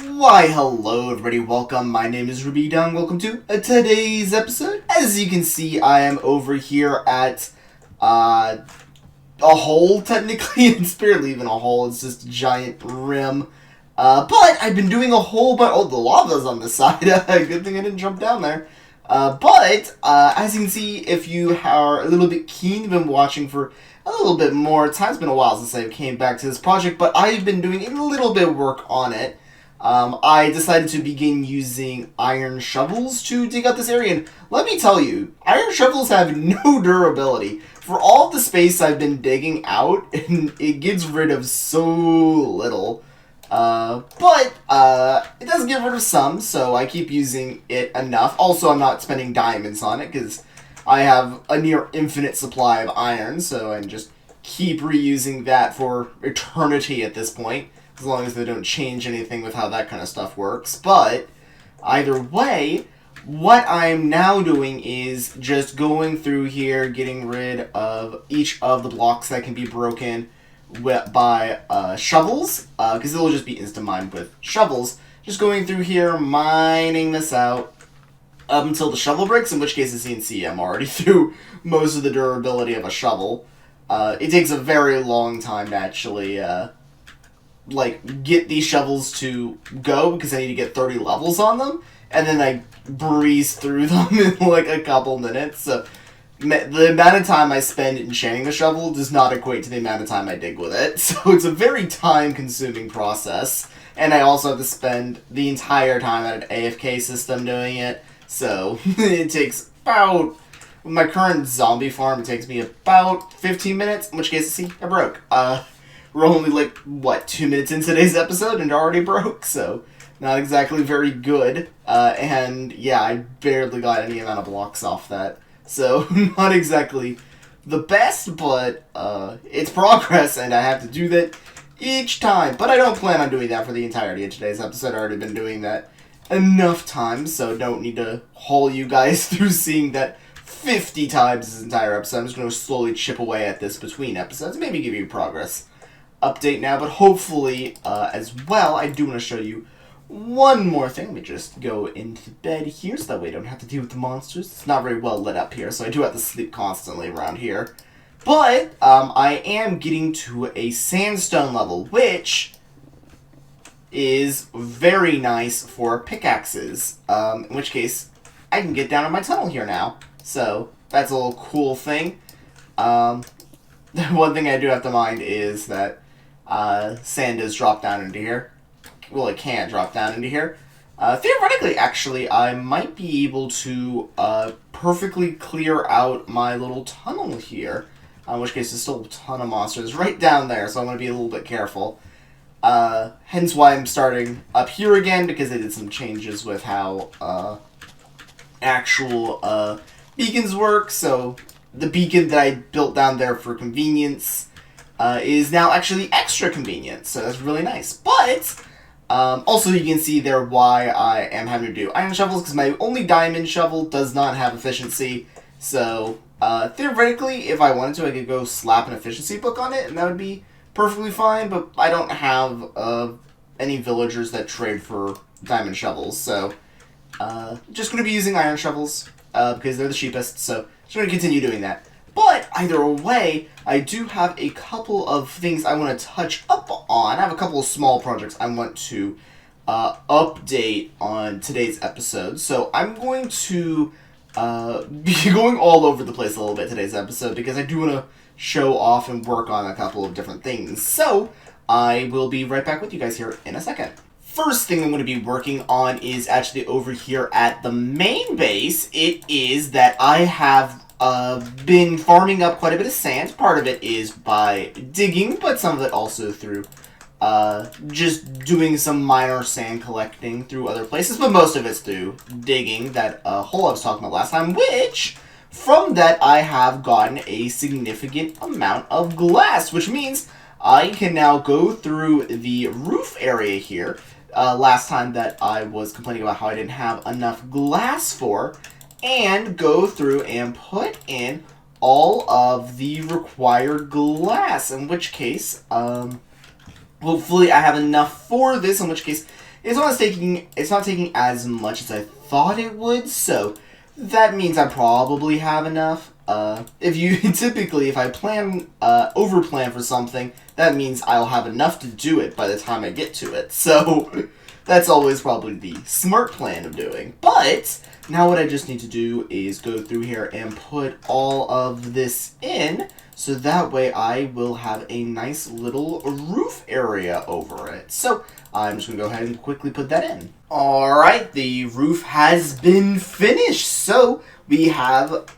Why, hello everybody, welcome, my name is Rubydung, welcome to today's episode. As you can see, I am over here at, a hole, technically. It's barely even a hole, it's just a giant rim. But I've been doing a whole bunch, oh, the lava's on the side, good thing I didn't jump down there. As you can see, if you are a little bit keen, you've been watching for a little bit more time. It's been a while since I came back to this project, but I've been doing a little bit of work on it. I decided to begin using iron shovels to dig out this area, and let me tell you, iron shovels have no durability. For all the space I've been digging out, it gets rid of so little. It does get rid of some, so I keep using it enough. Also, I'm not spending diamonds on it, because I have a near infinite supply of iron, so I can just keep reusing that for eternity at this point, as long as they don't change anything with how that kind of stuff works. But either way, what I'm now doing is just going through here, getting rid of each of the blocks that can be broken by shovels, because it'll just be instant mined with shovels. Just going through here, mining this out up until the shovel breaks, in which case, as you can see, I'm already through most of the durability of a shovel. It takes a very long time to actually get these shovels to go, because I need to get 30 levels on them, and then I breeze through them in like a couple minutes. So the amount of time I spend enchanting the shovel does not equate to the amount of time I dig with it. So it's a very time-consuming process, and I also have to spend the entire time at an AFK system doing it. So it takes about, with my current zombie farm, it takes me about 15 minutes, in which case, see, I broke. We're only, 2 minutes into today's episode and it already broke, so not exactly very good. And yeah, I barely got any amount of blocks off that. So, not exactly the best, but it's progress, and I have to do that each time. But I don't plan on doing that for the entirety of today's episode. I've already been doing that enough times, so don't need to haul you guys through seeing that 50 times this entire episode. I'm just going to slowly chip away at this between episodes, maybe give you a progress update now, but hopefully, as well, I do want to show you one more thing. Let me just go into bed here, so that way I don't have to deal with the monsters. It's not very well lit up here, so I do have to sleep constantly around here. But, I am getting to a sandstone level, which is very nice for pickaxes, in which case, I can get down in my tunnel here now. So, that's a little cool thing. The one thing I do have to mind is that sand does drop down into here. Well, it can drop down into here. Theoretically, actually, I might be able to perfectly clear out my little tunnel here. In which case, there's still a ton of monsters right down there, so I'm going to be a little bit careful. Hence why I'm starting up here again, because they did some changes with how actual beacons work. So the beacon that I built down there for convenience is now actually extra convenient, so that's really nice. But also, you can see there why I am having to do iron shovels, because my only diamond shovel does not have efficiency. So theoretically, if I wanted to, I could go slap an efficiency book on it, and that would be perfectly fine. But I don't have any villagers that trade for diamond shovels, so just going to be using iron shovels because they're the cheapest. So just going to continue doing that. But either way, I do have a couple of things I want to touch up on. I have a couple of small projects I want to update on today's episode. So I'm going to be going all over the place a little bit today's episode, because I do want to show off and work on a couple of different things. So I will be right back with you guys here in a second. First thing I'm going to be working on is actually over here at the main base. It is that I have been farming up quite a bit of sand. Part of it is by digging, but some of it also through just doing some minor sand collecting through other places, but most of it's through digging, that hole I was talking about last time, which, from that, I have gotten a significant amount of glass, which means I can now go through the roof area here. Last time that I was complaining about how I didn't have enough glass for, and go through and put in all of the required glass, in which case, hopefully I have enough for this, in which case it's not taking as much as I thought it would, so that means I probably have enough. Typically, if I overplan for something, that means I'll have enough to do it by the time I get to it. So, that's always probably the smart plan of doing. But, now what I just need to do is go through here and put all of this in, so that way I will have a nice little roof area over it. So, I'm just going to go ahead and quickly put that in. Alright, the roof has been finished, so we have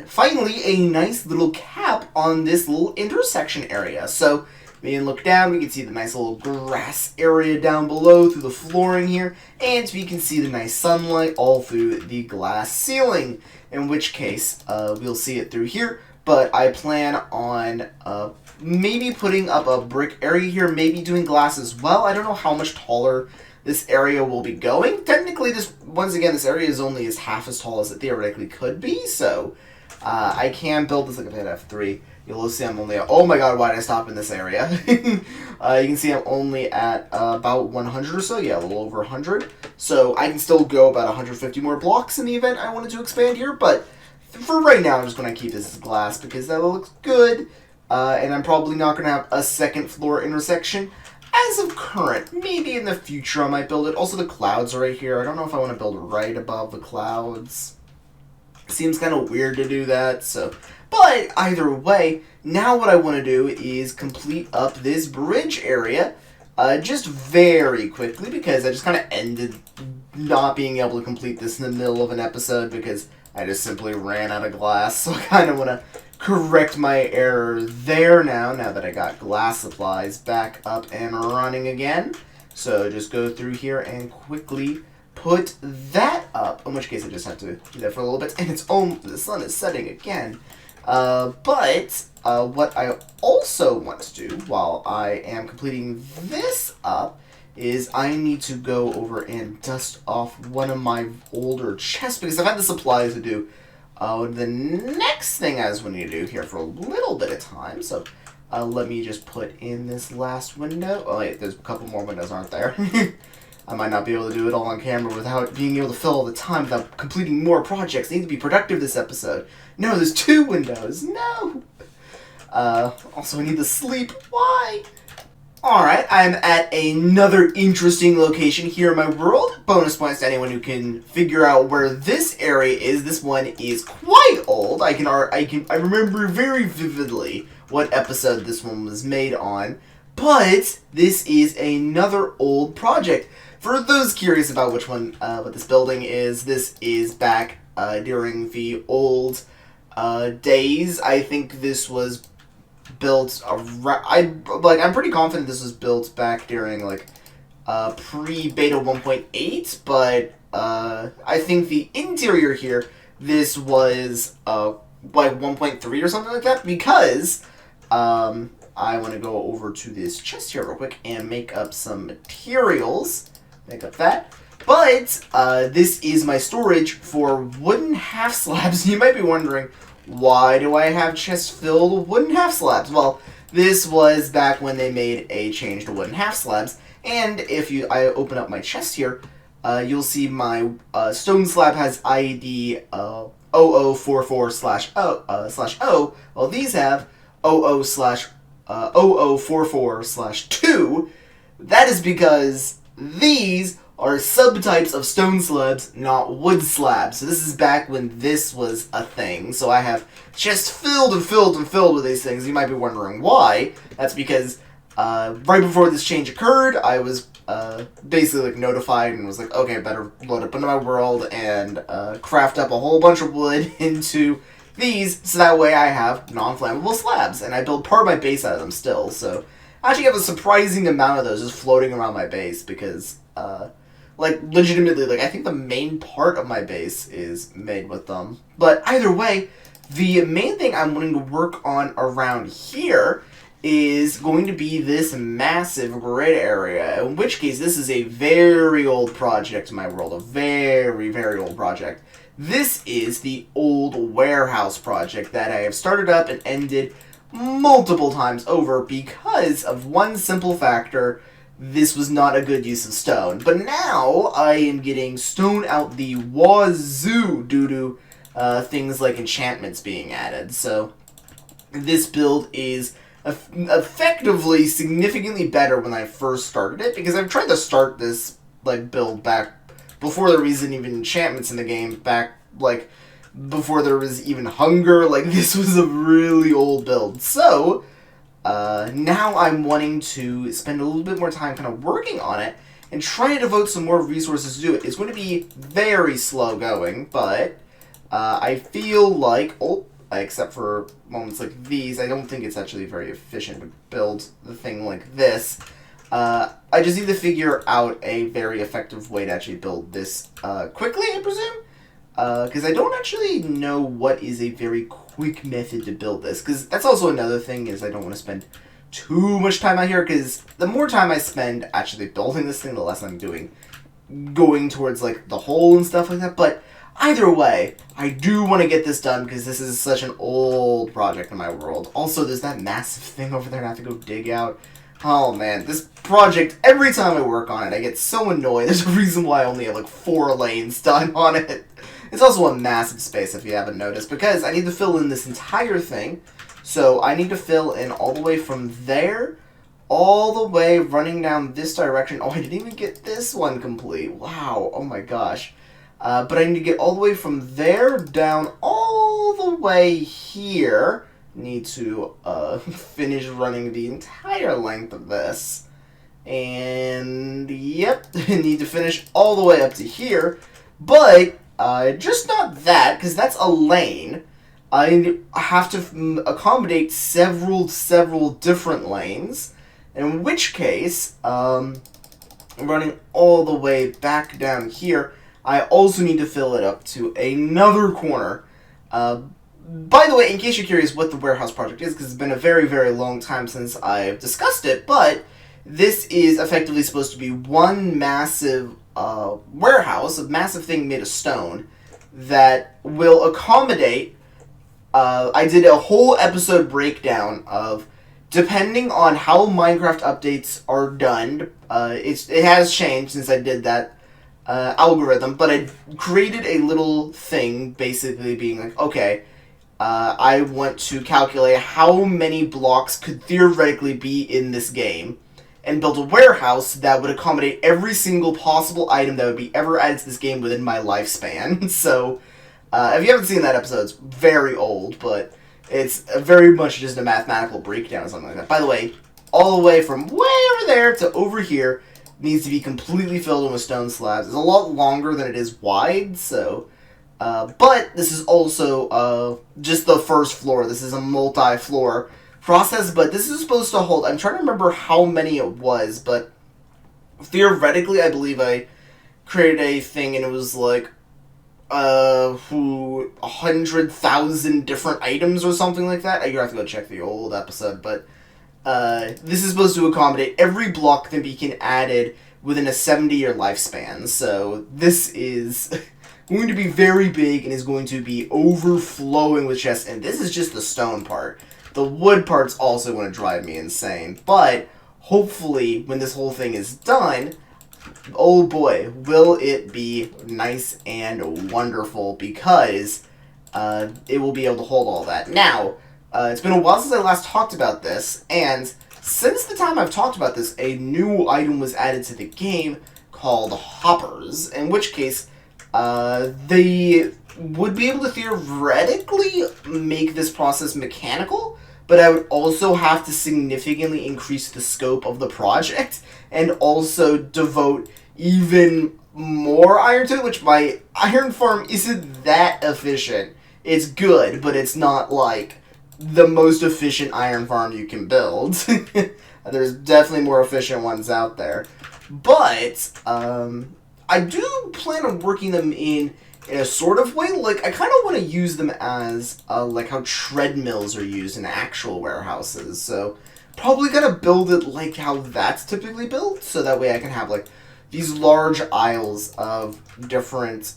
finally a nice little cap on this little intersection area. So we can look down, we can see the nice little grass area down below through the flooring here, and we can see the nice sunlight all through the glass ceiling, in which case we'll see it through here. But I plan on maybe putting up a brick area here, maybe doing glass as well. I don't know how much taller this area will be going. Technically, once again, this area is only half as tall as it theoretically could be, so I can build this like if I hit F3. You'll see I'm only at, oh my god, why did I stop in this area? You can see I'm only at about 100 or so, yeah, a little over 100. So I can still go about 150 more blocks in the event I wanted to expand here, but for right now, I'm just going to keep this as glass because that looks good, and I'm probably not going to have a second floor intersection as of current. Maybe in the future I might build it. Also, the clouds are right here. I don't know if I want to build right above the clouds. Seems kind of weird to do that, so. But either way, now what I want to do is complete up this bridge area just very quickly because I just kind of ended not being able to complete this in the middle of an episode because I just simply ran out of glass. So I kind of want to correct my error there now that I got glass supplies back up and running again. So just go through here and quickly put that up, in which case I just have to do that for a little bit, and the sun is setting again. But what I also want to do while I am completing this up is I need to go over and dust off one of my older chests because I've had the supplies to do the next thing I was wanting to do here for a little bit of time. So let me just put in this last window. Oh wait, there's a couple more windows, aren't there? I might not be able to do it all on camera without being able to fill all the time without completing more projects. I need to be productive this episode. No, there's 2 windows. No! Also, I need to sleep. Why? Alright, I'm at another interesting location here in my world. Bonus points to anyone who can figure out where this area is. This one is quite old. I remember very vividly what episode this one was made on. But this is another old project. For those curious about which one, what this building is, this is back during the old days. I think this was built I'm pretty confident this was built back during like pre-beta 1.8, but I think the interior here, this was like 1.3 or something like that, because I want to go over to this chest here real quick and make up some materials. Make up that. But this is my storage for wooden half slabs. You might be wondering, why do I have chests filled with wooden half slabs? Well, this was back when they made a change to wooden half slabs. And if I open up my chest here, you'll see my stone slab has ID 0044/O. Well, these have 0044/2. That is because these are subtypes of stone slabs, not wood slabs. So this is back when this was a thing. So I have chests filled and filled and filled with these things. You might be wondering why. That's because right before this change occurred, I was basically like notified and was like, okay, I better load up into my world and craft up a whole bunch of wood into these, so that way I have non-flammable slabs. And I build part of my base out of them still, so I actually have a surprising amount of those just floating around my base because, like, legitimately, like, I think the main part of my base is made with them. But either way, the main thing I'm wanting to work on around here is going to be this massive grid area, in which case this is a very old project in my world, a very, very old project. This is the old warehouse project that I have started up and ended multiple times over because of one simple factor. this was not a good use of stone. But now I am getting stone out the wazoo due to things like enchantments being added. So this build is effectively significantly better when I first started it, because I've tried to start this build back before there was even enchantments in the game, back before there was even hunger. This was a really old build. So now I'm wanting to spend a little bit more time kind of working on it and try to devote some more resources to do it. It's going to be very slow going, but I feel like, except for moments like these, I don't think it's actually very efficient to build the thing like this. I just need to figure out a very effective way to actually build this quickly, I presume. Because I don't actually know what is a very quick method to build this. Because that's also another thing, is I don't want to spend too much time out here. Because the more time I spend actually building this thing, the less I'm going towards the hole and stuff like that. But either way, I do want to get this done because this is such an old project in my world. Also, there's that massive thing over there I have to go dig out. Oh man, this project, every time I work on it, I get so annoyed. There's a reason why I only have 4 lanes done on it. It's also a massive space, if you haven't noticed, because I need to fill in this entire thing. So I need to fill in all the way from there, all the way running down this direction. Oh, I didn't even get this one complete. Wow, oh my gosh. But I need to get all the way from there down all the way here. Need to finish running the entire length of this. And yep, need to finish all the way up to here. But just not that, because that's a lane. I have to accommodate several different lanes. In which case, running all the way back down here, I also need to fill it up to another corner. By the way, in case you're curious what the warehouse project is, because it's been a very, very long time since I've discussed it, but this is effectively supposed to be one massive warehouse, a massive thing made of stone, that will accommodate, I did a whole episode breakdown of, depending on how Minecraft updates are done, it has changed since I did that algorithm, but I created a little thing basically being okay, I want to calculate how many blocks could theoretically be in this game, and build a warehouse that would accommodate every single possible item that would be ever added to this game within my lifespan. So, if you haven't seen that episode, it's very old, but it's very much just a mathematical breakdown or something like that. By the way, all the way from way over there to over here needs to be completely filled in with stone slabs. It's a lot longer than it is wide, so... but this is also just the first floor. This is a multi-floor process, but this is supposed to hold... I'm trying to remember how many it was, but theoretically, I believe I created a thing, and it was 100,000 different items or something like that. You have to go check the old episode, but this is supposed to accommodate every block that can added within a 70-year lifespan. So this is going to be very big and is going to be overflowing with chests. And this is just the stone part. The wood part's also going to drive me insane. But hopefully, when this whole thing is done, oh boy, will it be nice and wonderful, because it will be able to hold all that. Now, it's been a while since I last talked about this, and since the time I've talked about this, a new item was added to the game called hoppers, in which case they would be able to theoretically make this process mechanical, but I would also have to significantly increase the scope of the project and also devote even more iron to it, which my iron farm isn't that efficient. It's good, but it's not the most efficient iron farm you can build. There's definitely more efficient ones out there. But I do plan on working them in a sort of way. I kind of want to use them as how treadmills are used in actual warehouses. So probably gonna build it like how that's typically built, so that way I can have these large aisles of different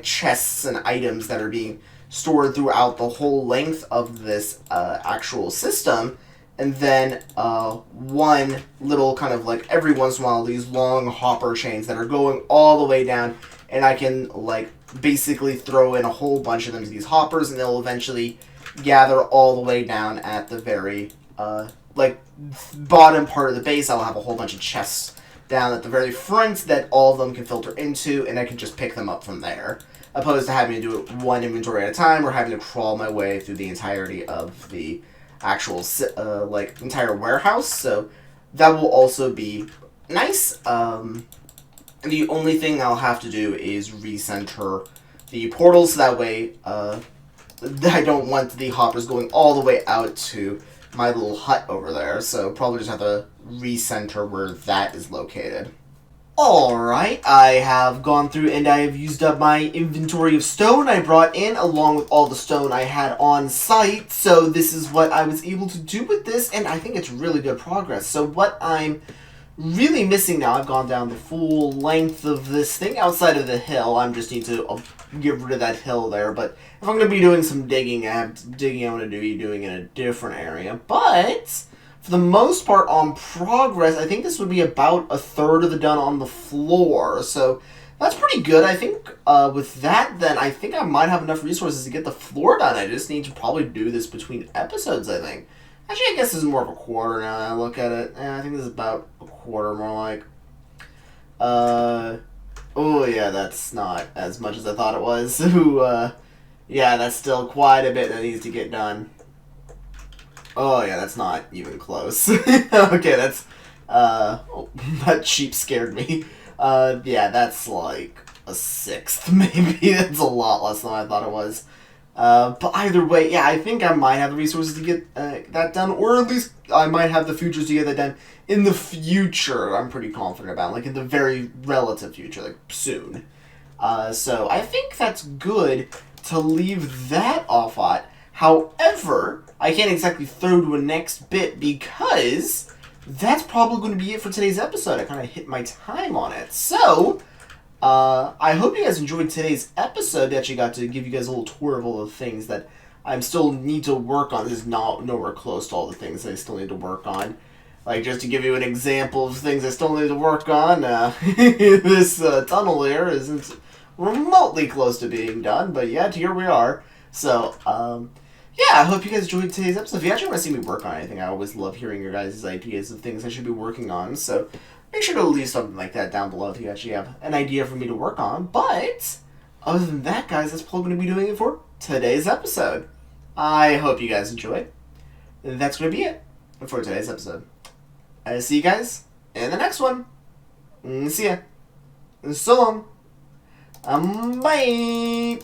chests and items that are being stored throughout the whole length of this actual system. and then one little kind of like every once in a while these long hopper chains that are going all the way down, and I can like basically throw in a whole bunch of them to these hoppers, and they'll eventually gather all the way down at the very like bottom part of the base. I'll have a whole bunch of chests down at the very front that all of them can filter into, and I can just pick them up from there, opposed to having to do it one inventory at a time or having to crawl my way through the entirety of the actual like entire warehouse. So that will also be nice. The only thing I'll have to do is recenter the portals, so that way I don't want the hoppers going all the way out to my little hut over there, so probably just have to recenter where that is located. Alright, I have gone through and I have used up my inventory of stone I brought in, along with all the stone I had on site, so this is what I was able to do with this, and I think it's really good progress. So what I'm really missing now, I've gone down the full length of this thing outside of the hill. I just need to get rid of that hill there, but if I'm going to be doing some digging, I'm going to be doing in a different area. But for the most part on progress, I think this would be about a third of the done on the floor, so that's pretty good. I think with that, then I think I might have enough resources to get the floor done. I just need to probably do this between episodes, I think. Actually, I guess this is more of a quarter now that I look at it. I think this is about a quarter, more like. Oh yeah, that's not as much as I thought it was. Yeah, that's still quite a bit that needs to get done. Oh yeah, that's not even close. Okay, that's, oh, that sheep scared me. Yeah, that's like a sixth, maybe. That's a lot less than I thought it was. But either way, yeah, I think I might have the resources to get that done, or at least I might have the futures to get that done in the future. I'm pretty confident about, like in the very relative future, like soon. So I think that's good to leave that off at. However, I can't exactly throw to a next bit because that's probably going to be it for today's episode. I kind of hit my time on it. So I hope you guys enjoyed today's episode. I actually got to give you guys a little tour of all the things that I still need to work on. This is not nowhere close to all the things I still need to work on. Like, just to give you an example of things I still need to work on, this tunnel here isn't remotely close to being done, but yet here we are. So, yeah, I hope you guys enjoyed today's episode. If you actually want to see me work on anything, I always love hearing your guys' ideas of things I should be working on, so make sure to leave something like that down below if you actually have an idea for me to work on. But other than that, guys, that's probably going to be doing it for today's episode. I hope you guys enjoyed. That's going to be it for today's episode. I'll see you guys in the next one. See ya. So long. Bye.